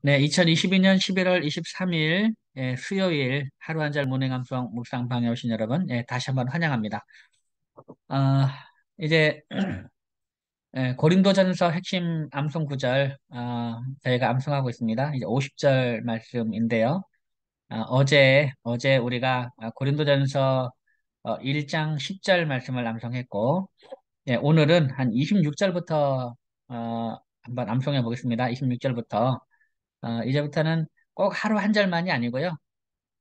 네, 2022년 11월 23일 수요일 하루 한 잔 모닝암송 묵상방에 오신 여러분, 다시 한번 환영합니다. 아, 이제 고린도전서 핵심 암송 구절 저희가 암송하고 있습니다. 이제 50절 말씀인데요. 어제 우리가 고린도전서 1장 10절 말씀을 암송했고, 오늘은 한 26절부터 한번 암송해 보겠습니다. 26절부터. 이제부터는 꼭 하루 한 절만이 아니고요.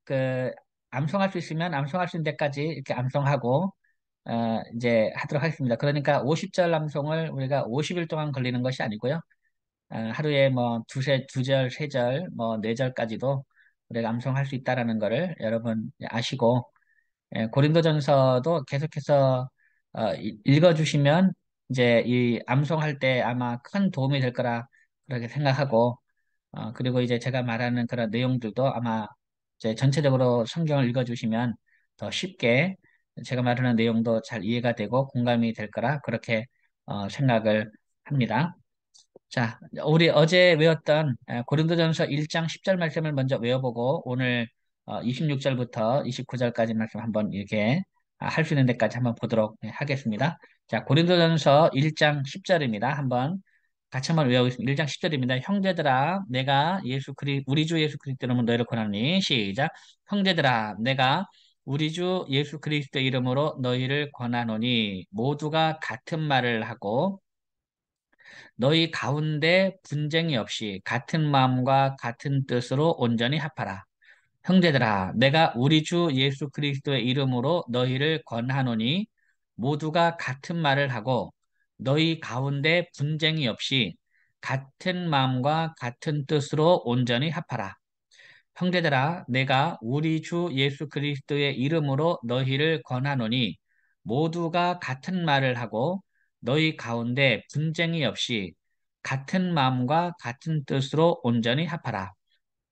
그 암송할 수 있으면 암송할 수 있는 데까지 이렇게 암송하고 이제 하도록 하겠습니다. 그러니까 50절 암송을 우리가 50일 동안 걸리는 것이 아니고요. 하루에 뭐 두 절, 세 절, 뭐 네 절까지도 우리가 암송할 수 있다라는 거를 여러분 아시고 고린도전서도 계속해서 읽어주시면 이제 이 암송할 때 아마 큰 도움이 될 거라 그렇게 생각하고 그리고 이제 제가 말하는 그런 내용들도 아마 이제 전체적으로 성경을 읽어주시면 더 쉽게 제가 말하는 내용도 잘 이해가 되고 공감이 될 거라 그렇게 생각을 합니다. 자, 우리 어제 외웠던 고린도전서 1장 10절 말씀을 먼저 외워보고 오늘 26절부터 29절까지 말씀 한번 이렇게 할 수 있는 데까지 한번 보도록 하겠습니다. 자, 고린도전서 1장 10절입니다. 같이 한번 외우겠습니다. 1장 10절입니다. 형제들아, 내가 우리 주 예수 그리스도 이름으로 너희를 권하니 시작. 형제들아, 내가 우리 주 예수 그리스도 이름으로 너희를 권하노니 모두가 같은 말을 하고 너희 가운데 분쟁이 없이 같은 마음과 같은 뜻으로 온전히 합하라. 형제들아, 내가 우리 주 예수 그리스도의 이름으로 너희를 권하노니 모두가 같은 말을 하고 너희 가운데 분쟁이 없이 같은 마음과 같은 뜻으로 온전히 합하라. 형제들아, 내가 우리 주 예수 그리스도의 이름으로 너희를 권하노니 모두가 같은 말을 하고 너희 가운데 분쟁이 없이 같은 마음과 같은 뜻으로 온전히 합하라.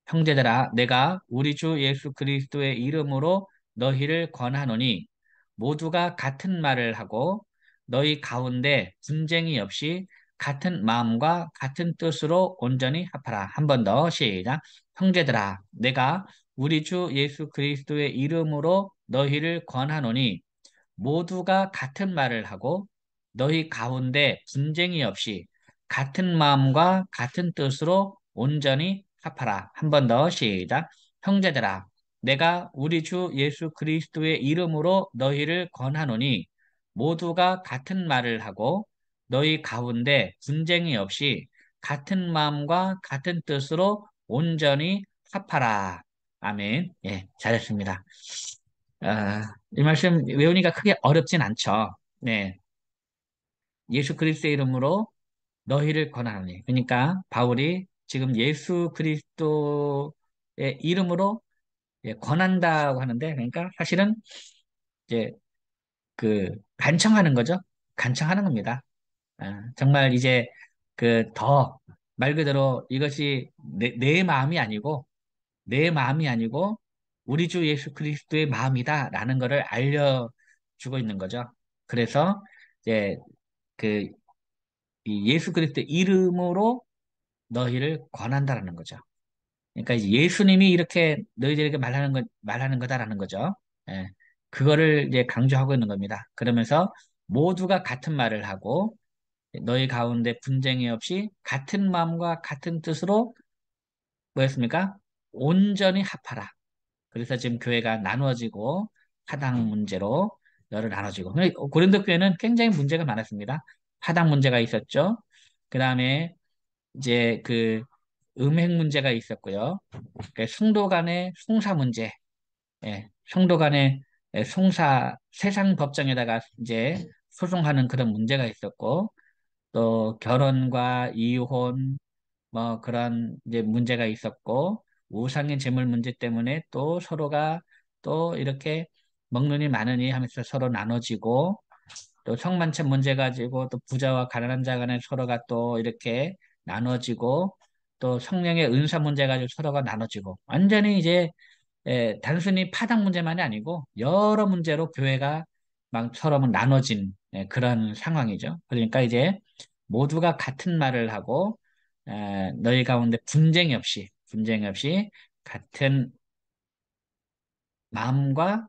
형제들아, 내가 우리 주 예수 그리스도의 이름으로 너희를 권하노니 모두가 같은 말을 하고 너희 가운데 분쟁이 없이 같은 마음과 같은 뜻으로 온전히 합하라. 한 번 더 시작. 형제들아, 내가 우리 주 예수 그리스도의 이름으로 너희를 권하노니 모두가 같은 말을 하고 너희 가운데 분쟁이 없이 같은 마음과 같은 뜻으로 온전히 합하라. 한 번 더 시작. 형제들아, 내가 우리 주 예수 그리스도의 이름으로 너희를 권하노니 모두가 같은 말을 하고 너희 가운데 분쟁이 없이 같은 마음과 같은 뜻으로 온전히 합하라. 아멘. 예, 잘했습니다. 이 말씀 외우니까 크게 어렵진 않죠. 네. 예수 그리스도의 이름으로 너희를 권하노니. 그러니까 바울이 지금 예수 그리스도의 이름으로 권한다고 하는데, 그러니까 사실은 이제 간청하는 거죠. 간청하는 겁니다. 정말 이제 말 그대로 이것이 내 마음이 아니고 내 마음이 아니고 우리 주 예수 그리스도의 마음이다라는 것을 알려주고 있는 거죠. 그래서 이제 그 이 예수 그리스도의 이름으로 너희를 권한다라는 거죠. 그러니까 이제 예수님이 이렇게 너희들에게 말하는 거다라는 거죠. 예. 그거를 이제 강조하고 있는 겁니다. 그러면서 모두가 같은 말을 하고 너희 가운데 분쟁이 없이 같은 마음과 같은 뜻으로 뭐였습니까? 온전히 합하라. 그래서 지금 교회가 나누어지고 사당 문제로 여러 나눠지고 고린도 교회는 굉장히 문제가 많았습니다. 사당 문제가 있었죠. 그 다음에 이제 음행 문제가 있었고요. 성도 간의 송사 문제, 성도 간의 세상 법정에다가 이제 소송하는 그런 문제가 있었고 또 결혼과 이혼 뭐 그런 이제 문제가 있었고 우상의 재물 문제 때문에 또 서로가 또 이렇게 먹느니 마느니 하면서 서로 나눠지고 또 성만찬 문제 가지고 또 부자와 가난한 자 간에 서로가 또 이렇게 나눠지고 또 성령의 은사 문제 가지고 서로가 나눠지고 완전히 이제 단순히 파당 문제만이 아니고 여러 문제로 교회가 막 서로 나눠진 그런 상황이죠. 그러니까 이제 모두가 같은 말을 하고 너희 가운데 분쟁이 없이 같은 마음과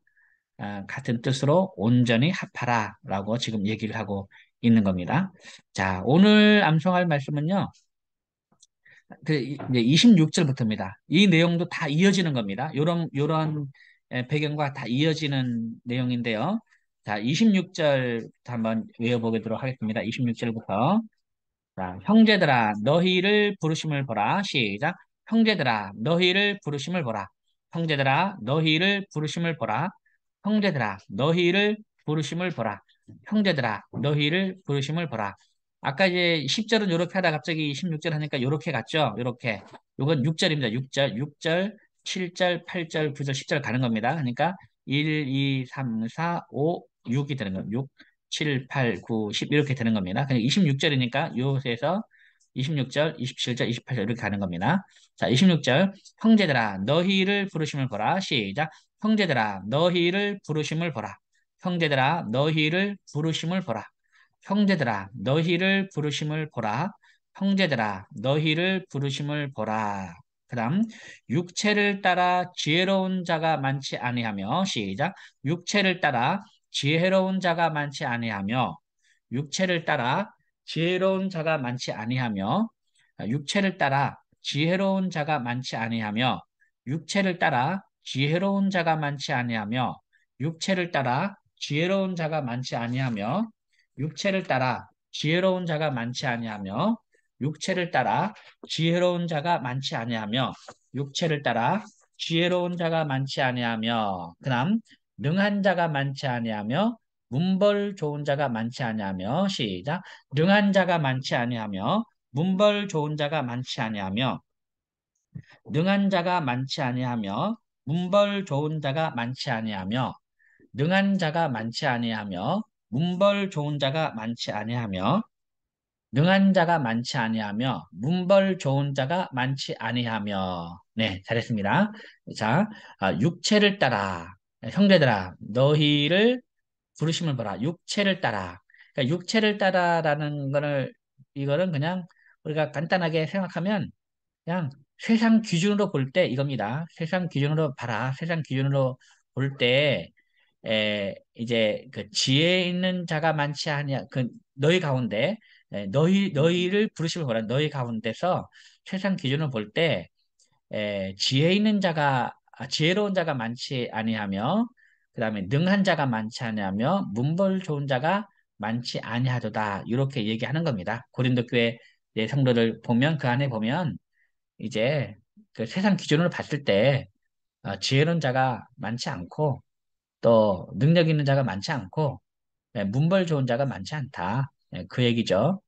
같은 뜻으로 온전히 합하라라고 지금 얘기를 하고 있는 겁니다. 자, 오늘 암송할 말씀은요. 이제 26절부터입니다. 이 내용도 다 이어지는 겁니다. 요런 배경과 다 이어지는 내용인데요. 자, 26절부터 한번 외워보도록 하겠습니다. 26절부터. 자, 형제들아, 너희를 부르심을 보라. 시작. 형제들아, 너희를 부르심을 보라. 형제들아, 너희를 부르심을 보라. 형제들아, 너희를 부르심을 보라. 형제들아, 너희를 부르심을 보라. 아까 이제 10절은 이렇게 하다 갑자기 16절 하니까 이렇게 갔죠? 이렇게. 이건 6절입니다. 6절, 6절, 7절, 8절, 9절, 10절 가는 겁니다. 그러니까 1, 2, 3, 4, 5, 6이 되는 거예요. 6, 7, 8, 9, 10 이렇게 되는 겁니다. 그냥 26절이니까 요새서 26절, 27절, 28절 이렇게 가는 겁니다. 자, 26절. 형제들아, 너희를 부르심을 보라. 시작. 형제들아, 너희를 부르심을 보라. 형제들아, 너희를 부르심을 보라. 형제들아, 너희를 부르심을 보라. 형제들아, 너희를 부르심을 보라. 그다음 육체를 따라 지혜로운 자가 많지 아니하며 시작. 육체를 따라 지혜로운 자가 많지 아니하며 육체를 따라 지혜로운 자가 많지 아니하며 육체를 따라 지혜로운 자가 많지 아니하며 육체를 따라 지혜로운 자가 많지 아니하며 육체를 따라 지혜로운 자가 많지 아니하며 육체를 따라 지혜로운 자가 많지 아니하며 육체를 따라 지혜로운 자가 많지 아니하며 육체를 따라 지혜로운 자가 많지 아니하며 그다음 능한 자가 많지 아니하며 문벌 좋은 자가 많지 아니하며 시작 능한 자가 많지 아니하며 문벌 좋은 자가 많지 아니하며 능한 자가 많지 아니하며 문벌 좋은 자가 많지 아니하며 능한 자가 많지 아니하며 문벌 좋은 자가 많지 아니하며 능한 자가 많지 아니하며 문벌 좋은 자가 많지 아니하며 네 잘했습니다. 자 육체를 따라 형제들아 너희를 부르심을 보라 육체를 따라 그러니까 육체를 따라라는 거를 이거는 그냥 우리가 간단하게 생각하면 그냥 세상 기준으로 볼 때 이겁니다. 세상 기준으로 봐라. 세상 기준으로 볼 때, 이제 그 지혜 있는 자가 많지 아니야. 그 너희 가운데, 너희를 부르심을 보라. 너희 가운데서 세상 기준으로 볼 때, 지혜 있는 자가, 지혜로운 자가 많지 아니하며, 그 다음에 능한 자가 많지 아니하며, 문벌 좋은 자가 많지 아니하도다. 이렇게 얘기하는 겁니다. 고린도 교회 성도를 보면, 그 안에 보면, 이제 그 세상 기준으로 봤을 때 지혜로운 자가 많지 않고 또 능력 있는 자가 많지 않고 문벌 좋은 자가 많지 않다. 그 얘기죠.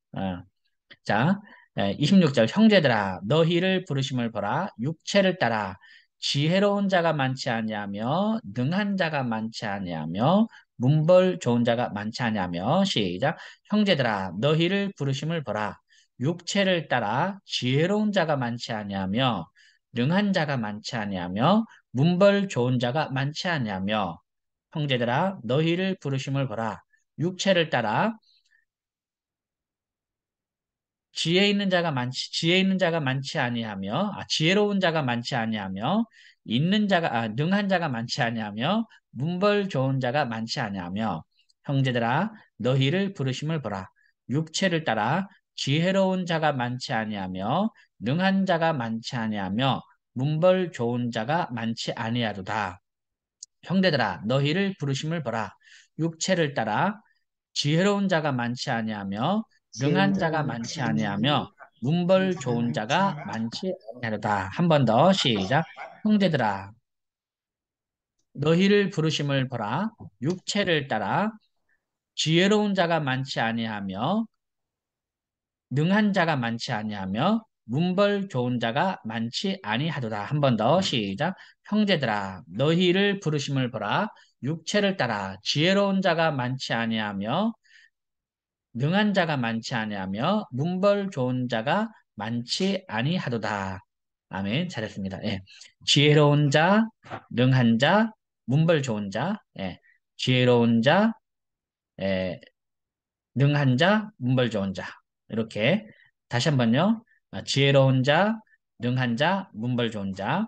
자, 26절 형제들아 너희를 부르심을 보라 육체를 따라 지혜로운 자가 많지 아니하며 능한 자가 많지 아니하며 문벌 좋은 자가 많지 아니하며 시작 형제들아 너희를 부르심을 보라 육체를 따라 지혜로운 자가 많지 아니하며 능한 자가 많지 아니하며 문벌 좋은 자가 많지 아니하며 형제들아 너희를 부르심을 보라 육체를 따라 지혜 있는 자가 많지 아니하며 지혜로운 자가 많지 아니하며 능한 자가 많지 아니하며 문벌 좋은 자가 많지 아니하며 형제들아 너희를 부르심을 보라 육체를 따라 지혜로운 자가 많지 아니하며 능한 자가 많지 아니하며 문벌 좋은 자가 많지 아니하도다 형제들아 너희를 부르심을 보라 육체를 따라 지혜로운 자가 많지 아니하며 능한 자가 많지 아니하며 문벌 좋은 자가 많지 아니하로다. 한 번 더 시작. 형제들아 너희를 부르심을 보라. 육체를 따라 지혜로운 자가 많지 아니하며 능한 자가 많지 아니하며 문벌 좋은 자가 많지 아니하도다. 한 번 더 시작. 형제들아 너희를 부르심을 보라. 육체를 따라 지혜로운 자가 많지 아니하며 능한 자가 많지 아니하며 문벌 좋은 자가 많지 아니하도다. 아멘. 잘했습니다. 예. 지혜로운 자, 능한 자, 문벌 좋은 자, 예. 지혜로운 자, 예. 능한 자, 문벌 좋은 자. 이렇게 다시 한번요. 지혜로운 자, 능한 자, 문벌 좋은 자.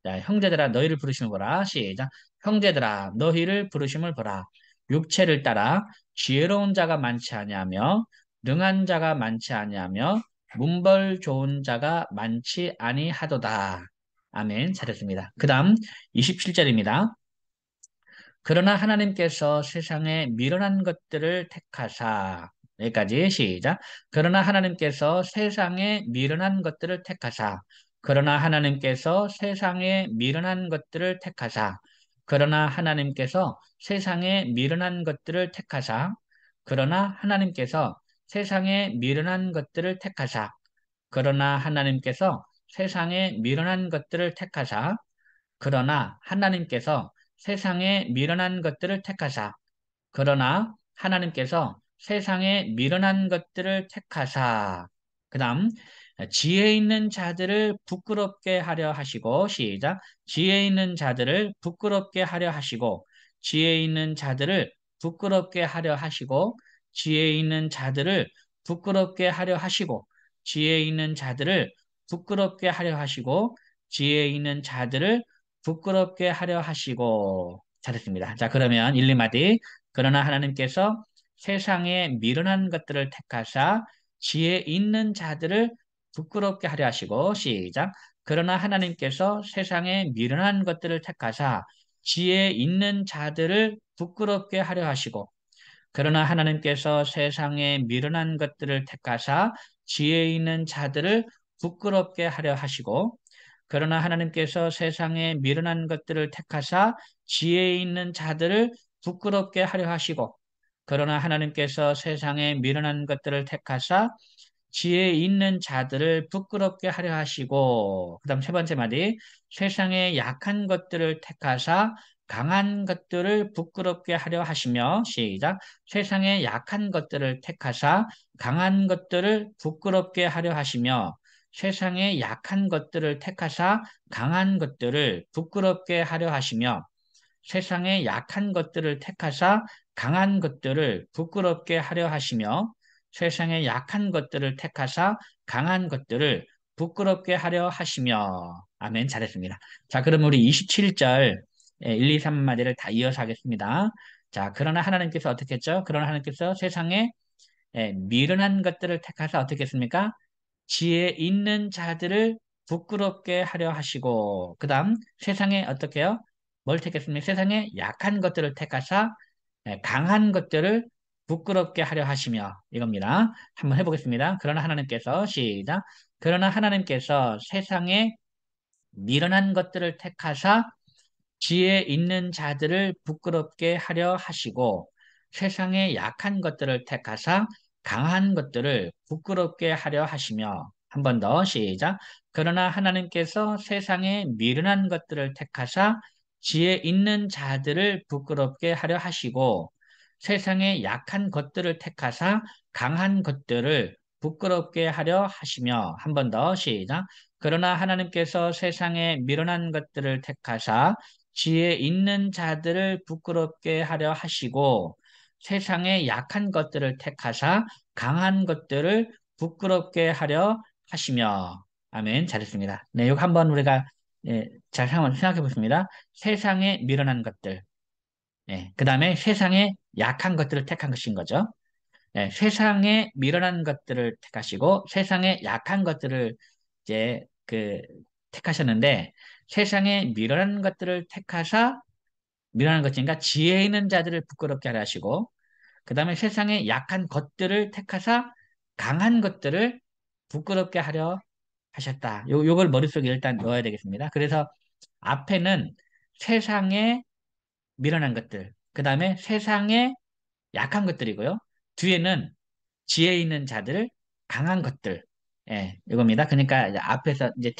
자, 형제들아 너희를 부르심을 보라. 시작. 형제들아 너희를 부르심을 보라. 육체를 따라 지혜로운 자가 많지 아니하며 능한 자가 많지 아니하며 문벌 좋은 자가 많지 아니하도다. 아멘. 잘했습니다. 그다음 27절입니다. 그러나 하나님께서 세상에 미련한 것들을 택하사 여기까지 시작. 그러나 하나님께서 세상에 미련한 것들을 택하사 그러나 하나님께서 세상에 미련한 것들을 택하사 그러나 하나님께서 세상에 미련한 것들을 택하사 그러나 하나님께서 세상에 미련한 것들을 택하사 그러나 하나님께서 세상에 미련한 것들을 택하사 그러나 하나님께서 세상에 미련한 것들을 택하사 그러나 하나님께서 세상에 미련한 것들을 택하사 그 다음 지혜 있는 자들을 부끄럽게 하려 하시고 시작 지혜 있는 자들을 부끄럽게 하려 하시고 지혜 있는 자들을 부끄럽게 하려 하시고 지혜 있는 자들을 부끄럽게 하려 하시고 지혜 있는 자들을 부끄럽게 하려 하시고 지혜 있는 자들을 부끄럽게 하려 하시고 잘했습니다. 자 그러면 1, 2마디 그러나 하나님께서 세상에 미련한 것들을 택하사 지혜 있는 자들을 부끄럽게 하려 하시고 시작. 그러나 하나님께서 세상에 미련한 것들을 택하사 지혜 있는 자들을 부끄럽게 하려 하시고 그러나 하나님께서 세상에 미련한 것들을 택하사 지혜 있는 자들을 부끄럽게 하려 하시고 그러나 하나님께서 세상에 미련한 것들을 택하사 지혜 있는 자들을 부끄럽게 하려 하시고 그러나 하나님께서 세상에 미련한 것들을 택하사 지혜 있는 자들을 부끄럽게 하려 하시고 그다음 세 번째 말이 세상에 약한 것들을 택하사 강한 것들을 부끄럽게 하려 하시며 시작 세상에 약한 것들을 택하사 강한 것들을 부끄럽게 하려 하시며 세상에 약한 것들을 택하사 강한 것들을 부끄럽게 하려 하시며 세상에 약한 것들을 택하사 강한 것들을 부끄럽게 하려 하시며 세상에 약한 것들을 택하사 강한 것들을 부끄럽게 하려 하시며 아멘 잘했습니다. 자 그럼 우리 27절 1, 2, 3마디를 다 이어서 하겠습니다. 자 그러나 하나님께서 어떻게 했죠? 그러나 하나님께서 세상에 미련한 것들을 택하사 어떻게 했습니까? 지혜 있는 자들을 부끄럽게 하려 하시고 그 다음 세상에 어떻게 해요? 뭘 택했습니까? 세상에 약한 것들을 택하사 강한 것들을 부끄럽게 하려 하시며 이겁니다. 한번 해보겠습니다. 그러나 하나님께서 시작 그러나 하나님께서 세상에 미련한 것들을 택하사 지혜 있는 자들을 부끄럽게 하려 하시고 세상에 약한 것들을 택하사 강한 것들을 부끄럽게 하려 하시며 한 번 더 시작. 그러나 하나님께서 세상에 미련한 것들을 택하사 지혜 있는 자들을 부끄럽게 하려 하시고 세상에 약한 것들을 택하사 강한 것들을 부끄럽게 하려 하시며 한 번 더 시작. 그러나 하나님께서 세상에 미련한 것들을 택하사 지혜 있는 자들을 부끄럽게 하려 하시고 세상에 약한 것들을 택하사 강한 것들을 부끄럽게 하려 하시며 아멘 잘했습니다. 네, 이거 한번 우리가 잘 생각해 보겠습니다. 세상에 미련한 것들 그 다음에 세상에 약한 것들을 택한 것인 거죠. 세상에 미련한 것들을 택하시고 세상에 약한 것들을 이제 택하셨는데 세상에 미련한 것들을 택하사 미련한 것인가 지혜 있는 자들을 부끄럽게 하려 하시고 그 다음에 세상에 약한 것들을 택하사 강한 것들을 부끄럽게 하려 하셨다. 요걸 머릿속에 일단 넣어야 되겠습니다. 그래서 앞에는 세상에 미련한 것들, 그 다음에 세상에 약한 것들이고요. 뒤에는 지혜 있는 자들, 강한 것들. 이겁니다. 그러니까 이제 앞에서 이제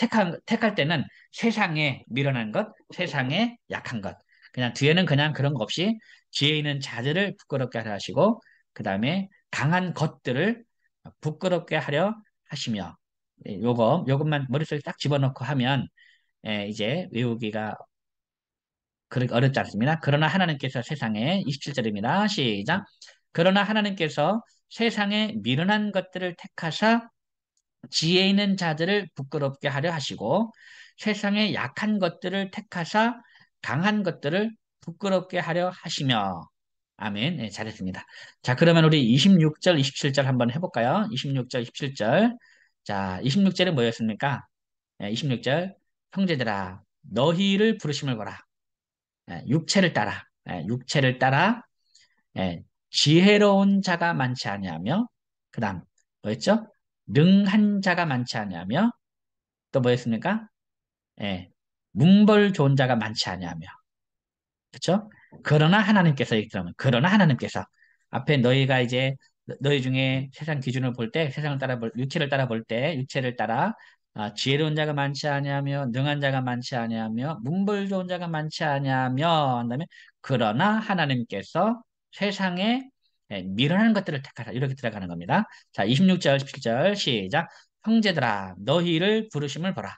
택할 때는 세상에 미련한 것, 세상에 약한 것. 그냥 뒤에는 그냥 그런 거 없이 지혜 있는 자들을 부끄럽게 하려 하시고, 그 다음에 강한 것들을 부끄럽게 하려 하시며, 요것만 머릿속에 딱 집어넣고 하면, 이제 외우기가 그렇게 어렵지 않습니다. 그러나 하나님께서 세상에 27절입니다. 시작. 그러나 하나님께서 세상에 미련한 것들을 택하사 지혜 있는 자들을 부끄럽게 하려 하시고 세상의 약한 것들을 택하사 강한 것들을 부끄럽게 하려 하시며. 아멘. 네, 잘했습니다. 자, 그러면 우리 26절, 27절 한번 해볼까요? 26절, 27절. 자, 26절은 뭐였습니까? 26절. 형제들아, 너희를 부르심을 보라. 육체를 따라. 육체를 따라. 예, 지혜로운 자가 많지 아니하며, 그 다음, 뭐였죠? 능한 자가 많지 아니하며, 또 뭐였습니까? 예, 문벌 좋은 자가 많지 아니하며, 그렇죠? 그러나 하나님께서 이렇게 그러면, 그러나 하나님께서 앞에 너희가 이제 너희 중에 세상 기준을 볼 때, 세상을 따라 육체를 따라 볼 때, 육체를 따라 지혜로운 자가 많지 아니하며, 능한 자가 많지 아니하며, 문벌 좋은 자가 많지 아니하며, 한다음에 그러나 하나님께서 세상에 미련한 것들을 택하사 이렇게 들어가는 겁니다. 자, 26절, 17절 시작. 형제들아, 너희를 부르심을 보라.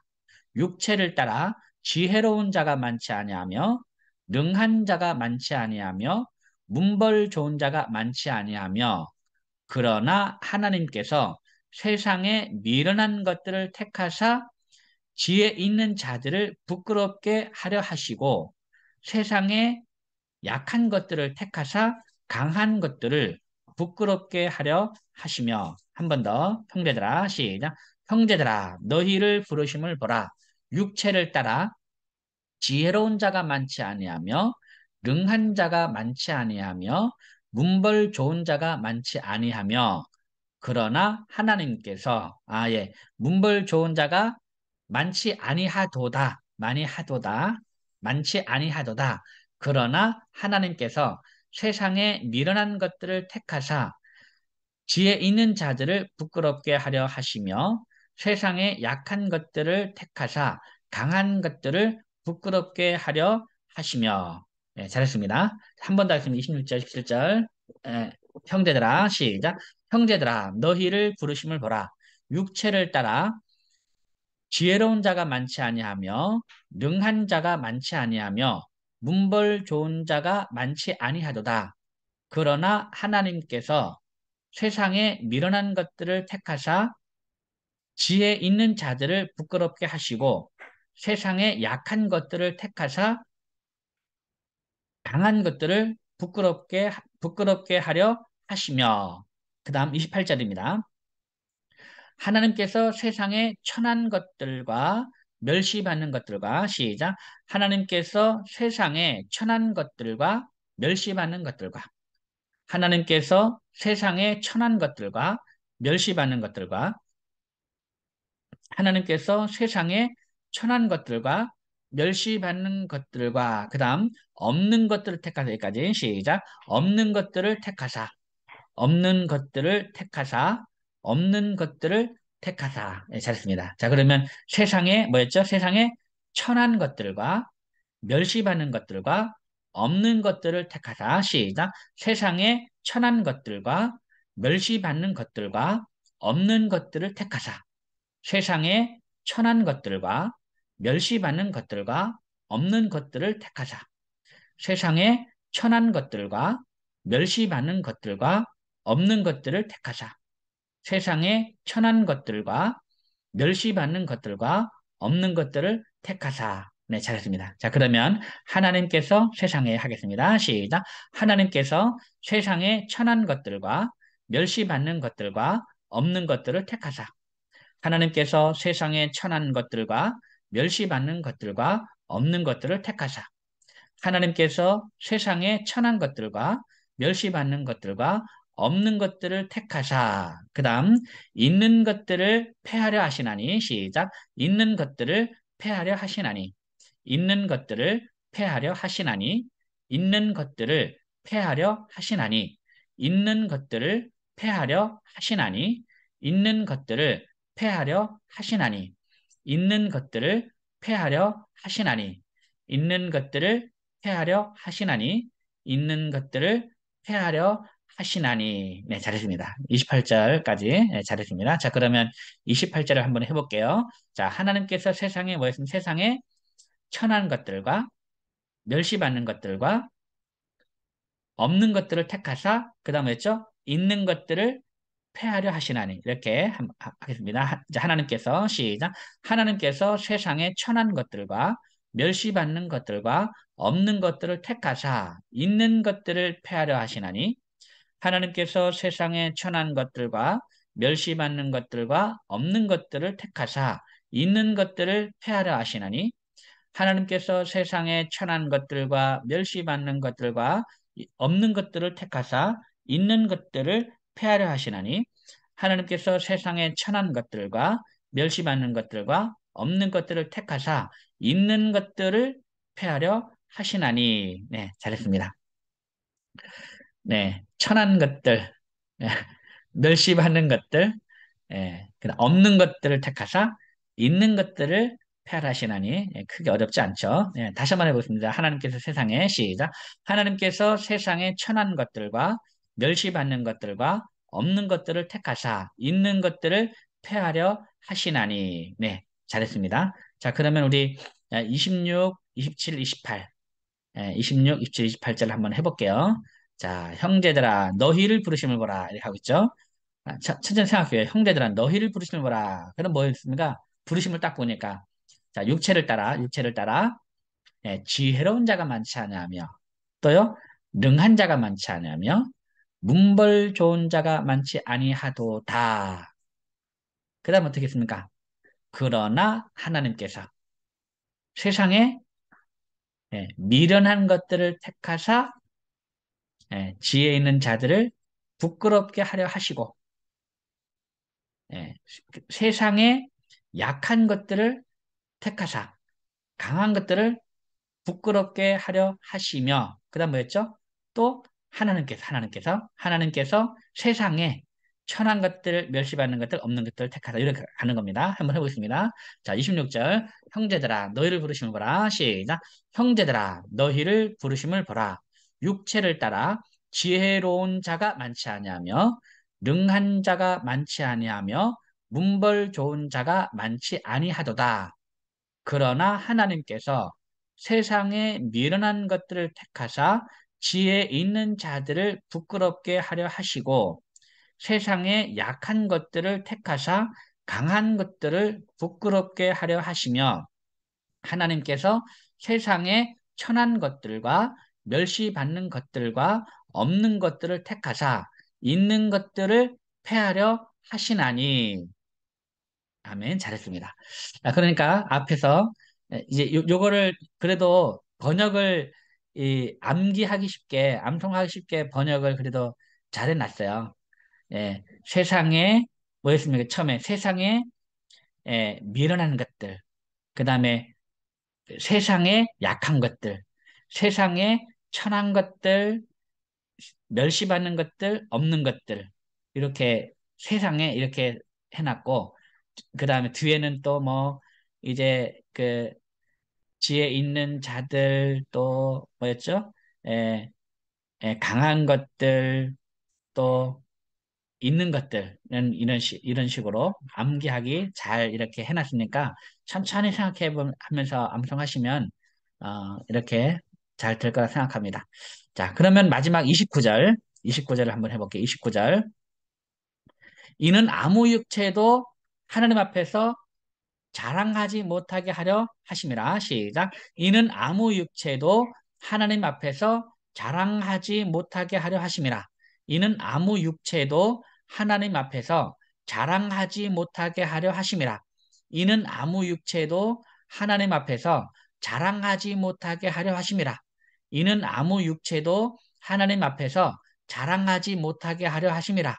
육체를 따라 지혜로운 자가 많지 아니하며 능한 자가 많지 아니하며 문벌 좋은 자가 많지 아니하며 그러나 하나님께서 세상에 미련한 것들을 택하사 지혜 있는 자들을 부끄럽게 하려 하시고 세상에 약한 것들을 택하사 강한 것들을 부끄럽게 하려 하시며. 한 번 더 형제들아 시작. 형제들아 너희를 부르심을 보라. 육체를 따라 지혜로운 자가 많지 아니하며 능한 자가 많지 아니하며 문벌 좋은 자가 많지 아니하며 그러나 하나님께서 문벌 좋은 자가 많지 아니하도다 많이 하도다 많지 아니하도다 그러나 하나님께서 세상에 미련한 것들을 택하사 지혜 있는 자들을 부끄럽게 하려 하시며 세상에 약한 것들을 택하사 강한 것들을 부끄럽게 하려 하시며. 네, 잘했습니다. 한 번 더 하겠습니다. 26절, 17절. 형제들아, 시작. 형제들아, 너희를 부르심을 보라. 육체를 따라 지혜로운 자가 많지 아니하며 능한 자가 많지 아니하며 문벌 좋은 자가 많지 아니하도다. 그러나 하나님께서 세상에 미련한 것들을 택하사 지혜 있는 자들을 부끄럽게 하시고 세상에 약한 것들을 택하사 강한 것들을 부끄럽게 하려 하시며. 그 다음 28절입니다. 하나님께서 세상에 천한 것들과 멸시받는 것들과 시작. 하나님께서 세상에 천한 것들과 멸시받는 것들과 하나님께서 세상에 천한 것들과 멸시받는 것들과 하나님께서 세상에 천한 것들과 멸시받는 것들과 그 다음 없는 것들을 택하사 여기까지 시작 없는 것들을 택하사 없는 것들을 택하사 없는 것들을 택하사 네, 잘했습니다. 자 그러면 세상에 뭐였죠? 세상에 천한 것들과 멸시받는 것들과 없는 것들을 택하사 시작 세상에 천한 것들과 멸시받는 것들과 없는 것들을 택하사 세상에 천한 것들과 멸시받는 것들과 없는 것들을 택하사 세상에 천한 것들과 멸시받는 것들과 없는 것들을 택하사 세상에 천한 것들과 멸시받는 것들과 없는 것들을 택하사. 네, 잘했습니다. 자, 그러면 하나님께서 세상에 하겠습니다. 시작. 하나님께서 세상에 천한 것들과 멸시받는 것들과 없는 것들을 택하사 하나님께서 세상에 천한 것들과 멸시받는 것들과 없는 것들을 택하사 하나님께서 세상에 천한 것들과 멸시받는 것들과 없는 것들을 택하사 그 다음 있는 것들을 패하려 하시나니 시작 있는 것들을 패하려 하시나니 있는 것들을 패하려 하시나니 있는 것들을 패하려 하시나니 있는 것들을 패하려 하시나니 있는 것들을 패하려 하시나니 있는 것들을 패하려 하시나니 있는 것들을 패하려 하시나니 있는 것들을 패하려 하시나니 네 잘했습니다. 28절까지 네, 잘했습니다. 자 그러면 28절을 한번 해볼게요. 자 하나님께서 세상에 뭐였습니까? 세상에 천한 것들과 멸시받는 것들과 없는 것들을 택하사 그 다음에 뭐였죠? 있는 것들을 패하려 하시나니 이렇게 하겠습니다. 이제 하나님께서 시작. 하나님께서 세상에 천한 것들과 멸시받는 것들과 없는 것들을 택하사 있는 것들을 패하려 하시나니 하나님께서 세상에 천한 것들과 멸시받는 것들과 없는 것들을 택하사 있는 것들을 패하려 하시나니 하나님께서 세상에 천한 것들과 멸시받는 것들과 없는 것들을 택하사 있는 것들을 폐하려 하시나니 하나님께서 세상에 천한 것들과 멸시받는 것들과 없는 것들을 택하사 있는 것들을 폐하려 하시나니. 네, 잘했습니다. 네, 천한 것들, 네, 멸시받는 것들, 그다음 없는 것들을 택하사 있는 것들을 폐하시나니 크게 어렵지 않죠. 다시 한번 해보겠습니다. 하나님께서 세상에 시작. 하나님께서 세상에 천한 것들과 멸시받는 것들과 없는 것들을 택하사 있는 것들을 폐하려 하시나니. 네, 잘했습니다. 자, 그러면 우리 26, 27, 28, 26, 27, 28절 한번 해볼게요. 자, 형제들아 너희를 부르심을 보라 이렇게 하고 있죠. 천천히 생각해요. 형제들아 너희를 부르심을 보라. 그럼 뭐였습니까? 부르심을 딱 보니까 자 육체를 따라 지혜로운 자가 많지 않으며 또요 능한 자가 많지 않으며 문벌 좋은 자가 많지 아니하도다. 그 다음 어떻게 했습니까? 그러나 하나님께서 세상에 미련한 것들을 택하사 지혜 있는 자들을 부끄럽게 하려 하시고 세상에 약한 것들을 택하사 강한 것들을 부끄럽게 하려 하시며 그다음 뭐였죠? 또 하나님께서 세상에 천한 것들 멸시받는 것들 없는 것들을 택하사 이렇게 가는 겁니다. 한번 해보겠습니다. 자 26절 형제들아 너희를 부르심을 보라 시작 형제들아 너희를 부르심을 보라 육체를 따라 지혜로운 자가 많지 아니하며 능한 자가 많지 아니하며 문벌 좋은 자가 많지 아니하도다. 그러나 하나님께서 세상에 미련한 것들을 택하사 지혜 있는 자들을 부끄럽게 하려 하시고 세상에 약한 것들을 택하사 강한 것들을 부끄럽게 하려 하시며 하나님께서 세상에 천한 것들과 멸시받는 것들과 없는 것들을 택하사 있는 것들을 패하려 하시나니 아멘. 잘했습니다. 그러니까 앞에서 이제 요거를 그래도 번역을 암기하기 쉽게, 암송하기 쉽게 번역을 그래도 잘 해놨어요. 세상에 뭐였습니까? 처음에 세상에 미련한 것들, 그 다음에 세상에 약한 것들, 세상에 천한 것들, 멸시받는 것들, 없는 것들 이렇게 세상에 이렇게 해놨고 그 다음에 뒤에는 또 뭐 이제 그 지혜 있는 자들 또 뭐였죠? 에, 강한 것들 또 있는 것들은 이런 식으로 암기하기 잘 이렇게 해놨으니까 천천히 하면서 암송하시면 이렇게 잘 될 거라 생각합니다. 자, 그러면 마지막 29절을 한번 해볼게요. 29절. 이는 아무 육체도 하나님 앞에서 자랑하지 못하게 하려 하심이라. 시작. 이는 아무 육체도 하나님 앞에서 자랑하지 못하게 하려 하심이라. 이는 아무 육체도 하나님 앞에서 자랑하지 못하게 하려 하심이라. 이는 아무 육체도 하나님 앞에서 자랑하지 못하게 하려 하심이라. 이는 아무 육체도 하나님 앞에서 자랑하지 못하게 하려 하심이라.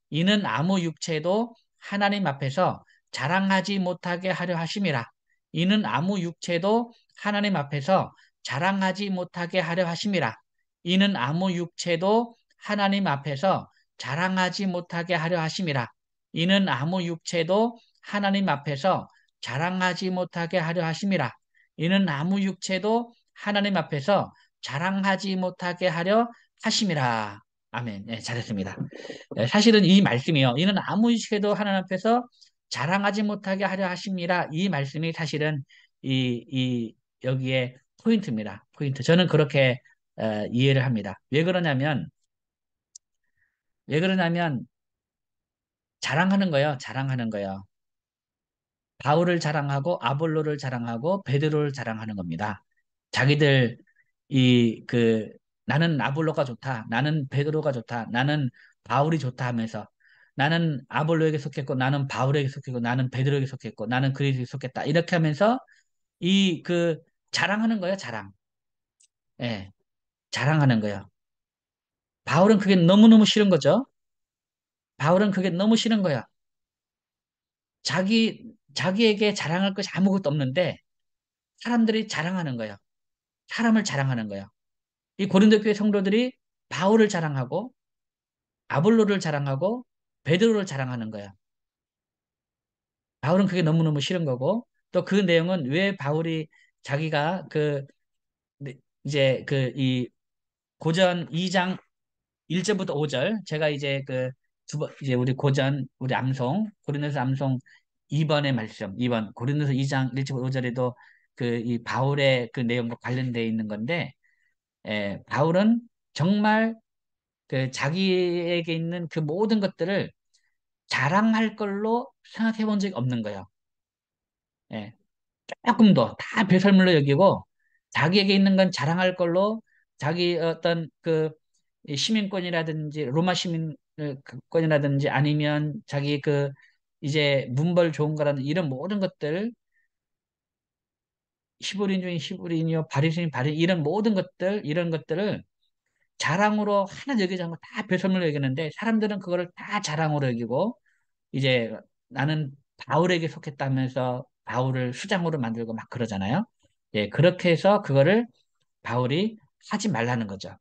이는 아무 육체도 하나님 앞에서 자랑하지 못하게 하려 하심이라. 이는 아무 육체도 하나님 앞에서 자랑하지 못하게 하려 하심이라. 이는 아무 육체도 하나님 앞에서 자랑하지 못하게 하려 하심이라. 이는 아무 육체도 하나님 앞에서 자랑하지 못하게 하려 하심이라. 이는 아무 육체도 하나님 앞에서 자랑하지 못하게 하려 하심이라. 아멘. 네, 잘했습니다. 사실은 이 말씀이요. 이는 아무 육체도 하나님 앞에서 자랑하지 못하게 하려 하심이라 이 말씀이 사실은 여기에 포인트입니다. 포인트. 저는 그렇게 이해를 합니다. 왜 그러냐면 자랑하는 거예요. 자랑하는 거예요. 바울을 자랑하고 아볼로를 자랑하고 베드로를 자랑하는 겁니다. 자기들 나는 아볼로가 좋다. 나는 베드로가 좋다. 나는 바울이 좋다 하면서 나는 아볼로에게 속했고 나는 바울에게 속했고 나는 베드로에게 속했고 나는 그리스도에 속했다. 이렇게 하면서 이 자랑하는 거예요. 자랑. 예. 자랑하는 거예요. 바울은 그게 너무너무 싫은 거죠. 바울은 그게 너무 싫은 거야. 자기에게 자랑할 것이 아무것도 없는데 사람들이 자랑하는 거예요. 사람을 자랑하는 거예요. 이 고린도 교회 성도들이 바울을 자랑하고 아볼로를 자랑하고 베드로를 자랑하는 거예요. 바울은 그게 너무너무 싫은 거고 또 그 내용은 왜 바울이 자기가 네, 이제 이 고전 2장 1절부터 5절 제가 이제 이제 우리 암송 고린도서 암송 2번의 말씀 2번 고린도서 2장 1절부터 5절에도 이 바울의 그 내용과 관련되어 있는 건데 바울은 정말 자기에게 있는 그 모든 것들을 자랑할 걸로 생각해 본 적이 없는 거예요. 예, 조금도 다 배설물로 여기고 자기에게 있는 건 자랑할 걸로 자기 어떤 이 시민권이라든지 로마 시민권이라든지 아니면 자기 이제 문벌 좋은 거라는 이런 모든 것들 시부린 중에 시부린이요 바리새인 바리 이런 모든 것들 이런 것들을 자랑으로 하나 여기지 않고 다 배설물로 여기는데 사람들은 그거를 다 자랑으로 여기고 이제 나는 바울에게 속했다면서 바울을 수장으로 만들고 막 그러잖아요. 예, 그렇게 해서 그거를 바울이 하지 말라는 거죠.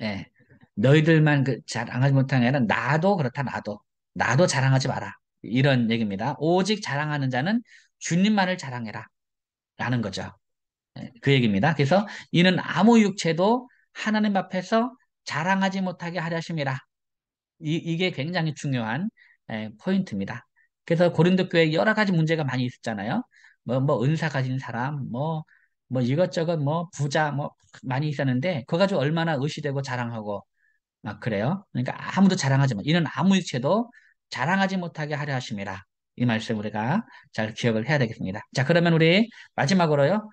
예. 너희들만 자랑하지 못한 게 아니라 나도 그렇다, 나도. 나도 자랑하지 마라. 이런 얘기입니다. 오직 자랑하는 자는 주님만을 자랑해라. 라는 거죠. 예, 그 얘기입니다. 그래서 이는 아무 육체도 하나님 앞에서 자랑하지 못하게 하려 함이라. 이게 굉장히 중요한 포인트입니다. 그래서 고린도 교회에 여러 가지 문제가 많이 있었잖아요. 뭐 은사 가진 사람, 뭐 이것저것 뭐 부자 뭐 많이 있었는데 그거 가지고 얼마나 의시되고 자랑하고 막 그래요. 그러니까 아무도 자랑하지 마. 이는 아무 일체도 자랑하지 못하게 하려 하심이라. 이 말씀 우리가 잘 기억을 해야 되겠습니다. 자, 그러면 우리 마지막으로요.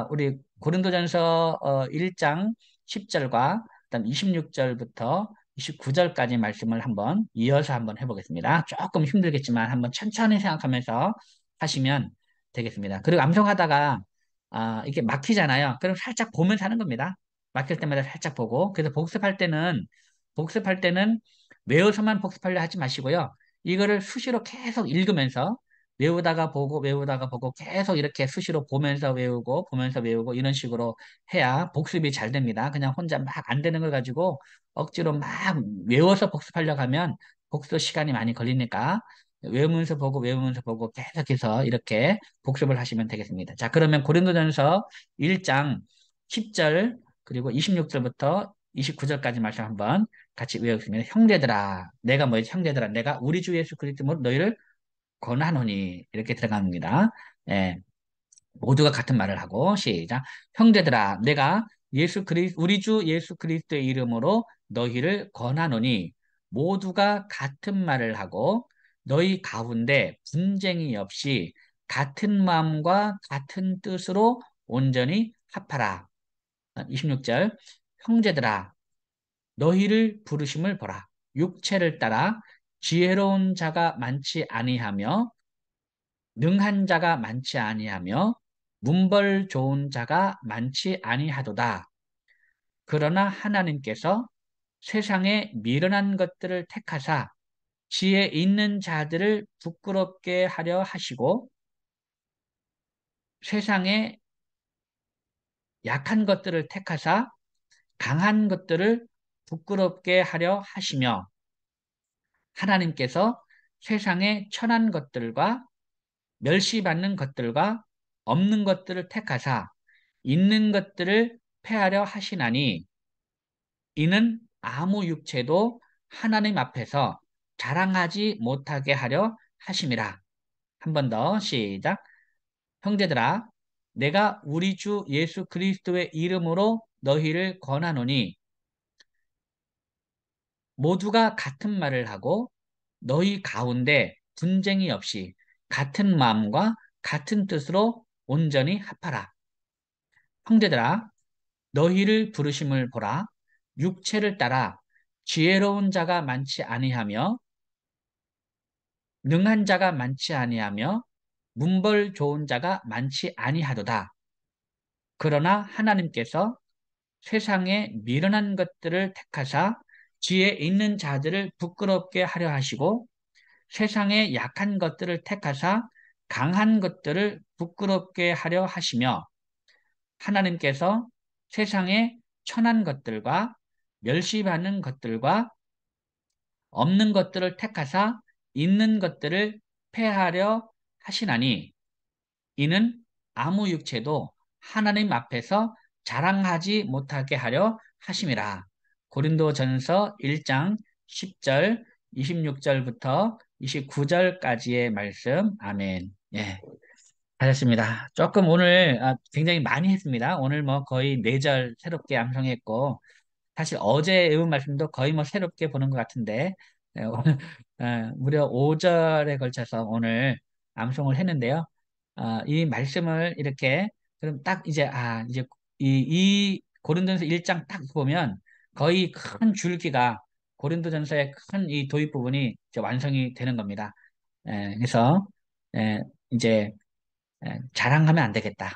우리 고린도전서 1장 10절과 그다음 26절부터 29절까지 말씀을 한번 이어서 한번 해보겠습니다. 조금 힘들겠지만 한번 천천히 생각하면서 하시면 되겠습니다. 그리고 암송하다가 이게 막히잖아요. 그럼 살짝 보면서 하는 겁니다. 막힐 때마다 살짝 보고. 그래서 복습할 때는 외워서만 복습하려 하지 마시고요. 이거를 수시로 계속 읽으면서 외우다가 보고 계속 이렇게 수시로 보면서 외우고 이런 식으로 해야 복습이 잘 됩니다. 그냥 혼자 막 안 되는 걸 가지고 억지로 막 외워서 복습하려고 하면 복습 시간이 많이 걸리니까 외우면서 보고 계속해서 이렇게 복습을 하시면 되겠습니다. 자, 그러면 고린도전서 1장 10절 그리고 26절부터 29절까지 말씀 한번 같이 외우겠습니다. 형제들아, 내가 뭐지? 형제들아, 내가 우리 주 예수 그리스도로 너희를 권하노니 이렇게 들어갑니다. 예, 모두가 같은 말을 하고 시작. 형제들아, 내가 우리 주 예수 그리스도의 이름으로 너희를 권하노니 모두가 같은 말을 하고 너희 가운데 분쟁이 없이 같은 마음과 같은 뜻으로 온전히 합하라. 26절. 형제들아, 너희를 부르심을 보라. 육체를 따라 지혜로운 자가 많지 아니하며 능한 자가 많지 아니하며 문벌 좋은 자가 많지 아니하도다. 그러나 하나님께서 세상에 미련한 것들을 택하사 지혜 있는 자들을 부끄럽게 하려 하시고 세상에 약한 것들을 택하사 강한 것들을 부끄럽게 하려 하시며 하나님께서 세상에 천한 것들과 멸시받는 것들과 없는 것들을 택하사 있는 것들을 패하려 하시나니 이는 아무 육체도 하나님 앞에서 자랑하지 못하게 하려 하심이라. 한 번 더 시작. 형제들아, 내가 우리 주 예수 그리스도의 이름으로 너희를 권하노니 모두가 같은 말을 하고 너희 가운데 분쟁이 없이 같은 마음과 같은 뜻으로 온전히 합하라. 형제들아, 너희를 부르심을 보라. 육체를 따라 지혜로운 자가 많지 아니하며 능한 자가 많지 아니하며 문벌 좋은 자가 많지 아니하도다. 그러나 하나님께서 세상에 미련한 것들을 택하사 지혜 있는 자들을 부끄럽게 하려 하시고 세상에 약한 것들을 택하사 강한 것들을 부끄럽게 하려 하시며 하나님께서 세상에 천한 것들과 멸시받는 것들과 없는 것들을 택하사 있는 것들을 폐하려 하시나니 이는 아무 육체도 하나님 앞에서 자랑하지 못하게 하려 하심이라. 고린도전서 1장 10절, 26절부터 29절까지의 말씀. 아멘. 예. 하셨습니다. 조금 오늘 굉장히 많이 했습니다. 오늘 뭐 거의 4절 새롭게 암송했고 사실 어제 외운 말씀도 거의 뭐 새롭게 보는 것 같은데 오늘 무려 5절에 걸쳐서 오늘 암송을 했는데요. 이 말씀을 이렇게 그럼 딱 이제 이제 이 고린도전서 1장 딱 보면 거의 큰 줄기가 고린도전서의 큰 이 도입 부분이 이제 완성이 되는 겁니다. 그래서 이제 자랑하면 안 되겠다.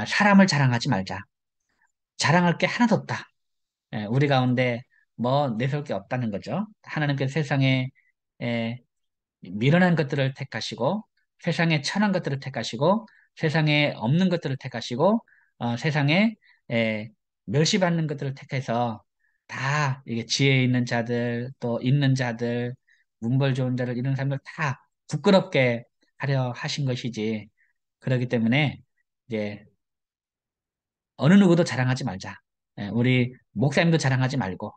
사람을 자랑하지 말자. 자랑할 게 하나도 없다. 우리 가운데 뭐 내세울 게 없다는 거죠. 하나님께서 세상에 에, 미련한 것들을 택하시고 세상에 천한 것들을 택하시고 세상에 없는 것들을 택하시고 세상에 에, 멸시받는 것들을 택해서 다 이게 지혜 있는 자들 또 있는 자들 문벌 좋은 자들 이런 사람들 다 부끄럽게 하려 하신 것이지. 그렇기 때문에 이제 어느 누구도 자랑하지 말자. 우리 목사님도 자랑하지 말고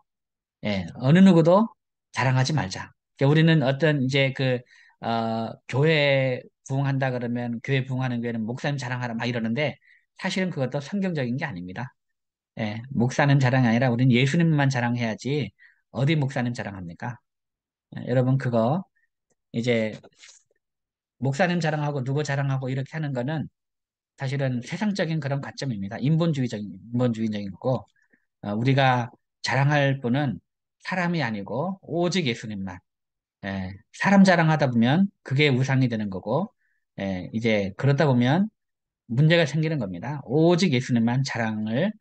어느 누구도 자랑하지 말자. 그러니까 우리는 어떤 이제 교회 부흥한다 그러면 교회 부흥하는 교회는 목사님 자랑하라 막 이러는데 사실은 그것도 성경적인 게 아닙니다. 목사님 자랑이 아니라 우리는 예수님만 자랑해야지 어디 목사님 자랑합니까? 여러분 그거 이제 목사님 자랑하고 누구 자랑하고 이렇게 하는 거는 사실은 세상적인 그런 관점입니다. 인본주의적인 거고 우리가 자랑할 분은 사람이 아니고 오직 예수님만. 사람 자랑하다 보면 그게 우상이 되는 거고, 이제 그러다 보면 문제가 생기는 겁니다. 오직 예수님만 자랑을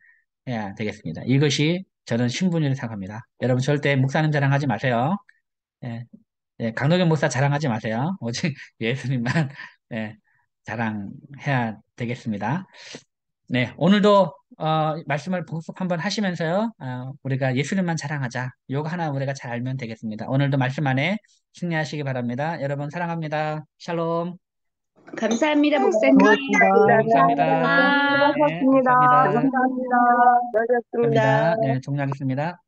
해야 되겠습니다. 이것이 저는 신분이라고 생각합니다. 여러분 절대 목사님 자랑하지 마세요. 예, 강동현 목사 자랑하지 마세요. 오직 예수님만 예, 자랑해야 되겠습니다. 네, 오늘도 말씀을 복습 한번 하시면서요. 우리가 예수님만 자랑하자. 요거 하나 우리가 잘 알면 되겠습니다. 오늘도 말씀 안에 승리하시기 바랍니다. 여러분 사랑합니다. 샬롬. 감사합니다, 목사님. 고맙습니다. 네, 감사합니다. 네, 수고하셨습니다. 감사합니다. 감사합니다. 수고하셨습니다. 감사합니다. 네, 종료하겠습니다.